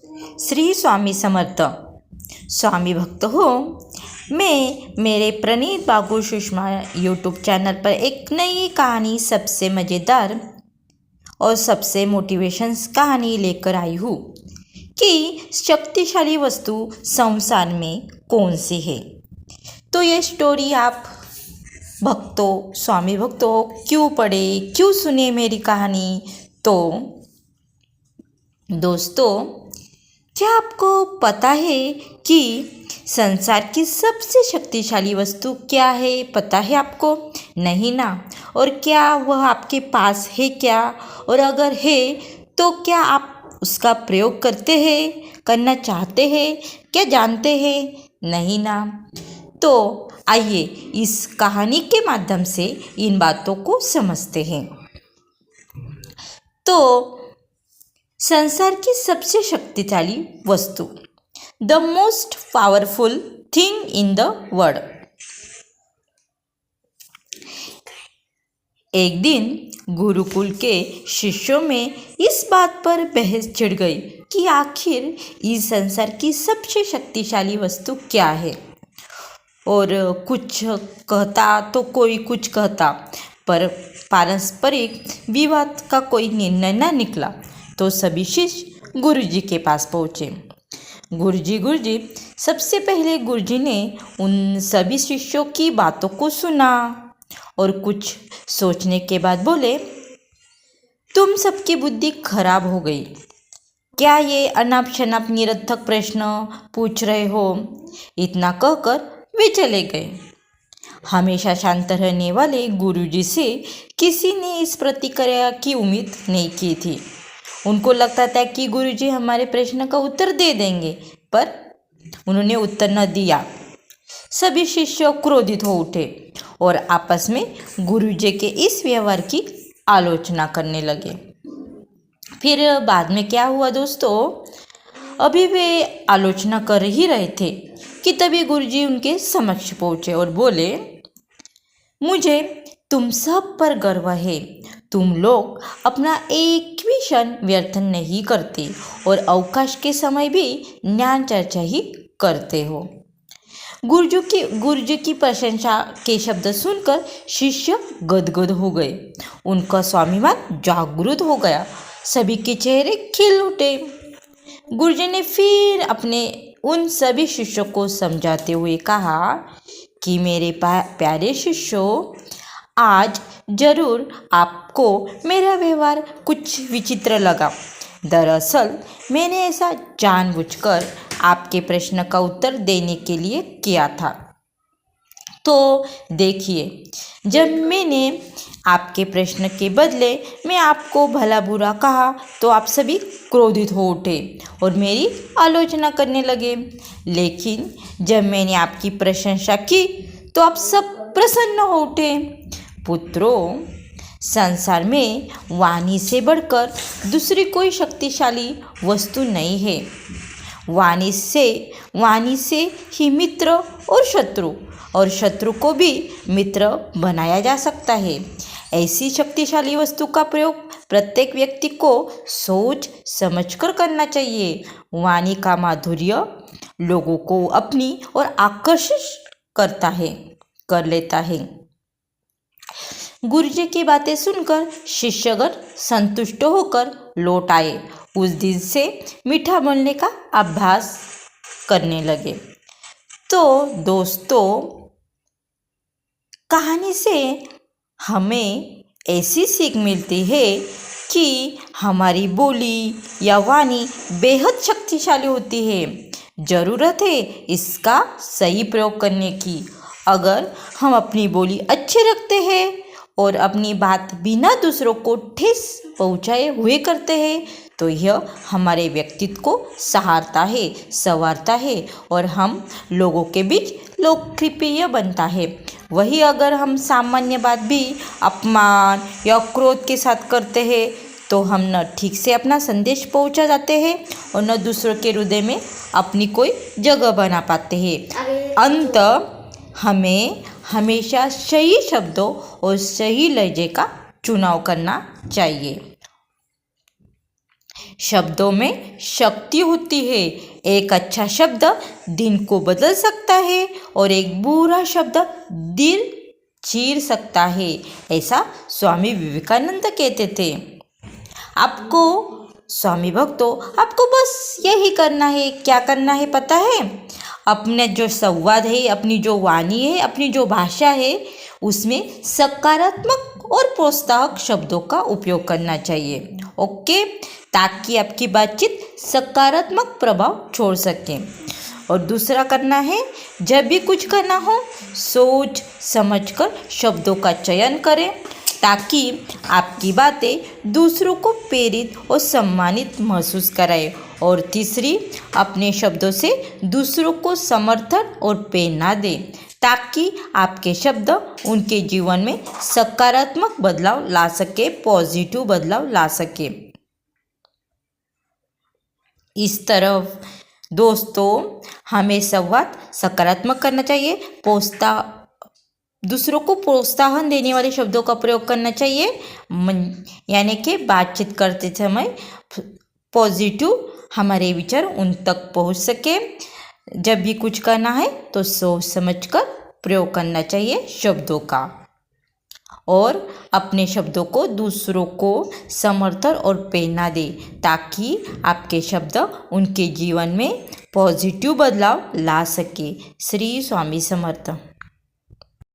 श्री स्वामी समर्थ। स्वामी भक्त हो। मैं मेरे प्रणीत बाबू सुषमा यूट्यूब चैनल पर एक नई कहानी, सबसे मज़ेदार और सबसे मोटिवेशंस कहानी लेकर आई हूँ कि शक्तिशाली वस्तु संसार में कौन सी है। तो ये स्टोरी आप भक्तों, स्वामी भक्तों क्यों पढ़े, क्यों सुने मेरी कहानी। तो दोस्तों, क्या आपको पता है कि संसार की सबसे शक्तिशाली वस्तु क्या है? पता है आपको? नहीं ना। और क्या वह आपके पास है क्या? और अगर है तो क्या आप उसका प्रयोग करते हैं, करना चाहते हैं, क्या जानते हैं? नहीं ना। तो आइए इस कहानी के माध्यम से इन बातों को समझते हैं। तो संसार की सबसे शक्तिशाली वस्तु, the most powerful thing in the world. एक दिन गुरुकुल के शिष्यों में इस बात पर बहस छिड़ गई कि आखिर इस संसार की सबसे शक्तिशाली वस्तु क्या है। और कुछ कहता तो कोई कुछ कहता, पर पारस्परिक विवाद का कोई निर्णय न निकला। तो सभी शिष्य गुरुजी के पास पहुँचे। गुरुजी सबसे पहले गुरुजी ने उन सभी शिष्यों की बातों को सुना और कुछ सोचने के बाद बोले, तुम सबकी बुद्धि खराब हो गई। क्या ये अनाप शनाप निरर्थक प्रश्न पूछ रहे हो? इतना कहकर वे चले गए। हमेशा शांत रहने वाले गुरुजी से किसी ने इस प्रतिक्रिया की उम्मीद नहीं की थी। उनको लगता था कि गुरुजी हमारे प्रश्न का उत्तर दे देंगे, पर उन्होंने उत्तर न दिया। सभी शिष्य क्रोधित हो उठे और आपस में गुरुजी के इस व्यवहार की आलोचना करने लगे। फिर बाद में क्या हुआ दोस्तों? अभी वे आलोचना कर ही रहे थे कि तभी गुरुजी उनके समक्ष पहुँचे और बोले, मुझे तुम सब पर गर्व है। तुम लोग अपना एक भी क्षण व्यर्थ नहीं करते और अवकाश के समय भी ज्ञान चर्चा ही करते हो। गुरुजी की प्रशंसा के शब्द सुनकर शिष्य गदगद हो गए। उनका स्वाभिमान जागृत हो गया। सभी के चेहरे खिल उठे। गुरुजी ने फिर अपने उन सभी शिष्यों को समझाते हुए कहा कि मेरे प्यारे शिष्यों, आज जरूर आपको मेरा व्यवहार कुछ विचित्र लगा। दरअसल मैंने ऐसा जानबूझकर आपके प्रश्न का उत्तर देने के लिए किया था। तो देखिए, जब मैंने आपके प्रश्न के बदले मैं आपको भला बुरा कहा तो आप सभी क्रोधित हो उठे और मेरी आलोचना करने लगे। लेकिन जब मैंने आपकी प्रशंसा की तो आप सब प्रसन्न हो उठे। पुत्रों, संसार में वाणी से बढ़कर दूसरी कोई शक्तिशाली वस्तु नहीं है। वाणी से ही मित्र और शत्रु को भी मित्र बनाया जा सकता है। ऐसी शक्तिशाली वस्तु का प्रयोग प्रत्येक व्यक्ति को सोच समझकर करना चाहिए। वाणी का माधुर्य लोगों को अपनी ओर आकर्षित कर लेता है। गुरुजी की बातें सुनकर शिष्यगण संतुष्ट होकर लौट आए। उस दिन से मीठा बोलने का अभ्यास करने लगे। तो दोस्तों, कहानी से हमें ऐसी सीख मिलती है कि हमारी बोली या वाणी बेहद शक्तिशाली होती है। ज़रूरत है इसका सही प्रयोग करने की। अगर हम अपनी बोली अच्छे रखते हैं और अपनी बात बिना दूसरों को ठेस पहुँचाए हुए करते हैं तो यह हमारे व्यक्तित्व को संवारता है और हम लोगों के बीच लोकप्रिय बनता है। वही अगर हम सामान्य बात भी अपमान या क्रोध के साथ करते हैं तो हम न ठीक से अपना संदेश पहुंचा जाते हैं और न दूसरों के हृदय में अपनी कोई जगह बना पाते हैं। अंत हमें हमेशा सही शब्दों और सही लहजे का चुनाव करना चाहिए। शब्दों में शक्ति होती है। एक अच्छा शब्द दिन को बदल सकता है और एक बुरा शब्द दिल चीर सकता है, ऐसा स्वामी विवेकानंद कहते थे। आपको स्वामी भक्तों, आपको बस यही करना है। क्या करना है पता है? अपने जो संवाद है, अपनी जो वाणी है, अपनी जो भाषा है, उसमें सकारात्मक और प्रोत्साहक शब्दों का उपयोग करना चाहिए। ओके, ताकि आपकी बातचीत सकारात्मक प्रभाव छोड़ सके। और दूसरा करना है, जब भी कुछ करना हो सोच समझकर शब्दों का चयन करें, ताकि आपकी बातें दूसरों को प्रेरित और सम्मानित महसूस कराए। और तीसरी, अपने शब्दों से दूसरों को समर्थन और प्रेरणा दें, ताकि आपके शब्द उनके जीवन में सकारात्मक बदलाव ला सके, पॉजिटिव बदलाव ला सके। इस तरफ दोस्तों, हमें संवाद सकारात्मक करना चाहिए, दूसरों को प्रोत्साहन देने वाले शब्दों का प्रयोग करना चाहिए, यानी कि बातचीत करते समय पॉजिटिव हमारे विचार उन तक पहुंच सके। जब भी कुछ करना है तो सोच समझकर प्रयोग करना चाहिए शब्दों का, और अपने शब्दों को दूसरों को समर्थन और प्रेरणा दे, ताकि आपके शब्द उनके जीवन में पॉजिटिव बदलाव ला सके। श्री स्वामी समर्थ।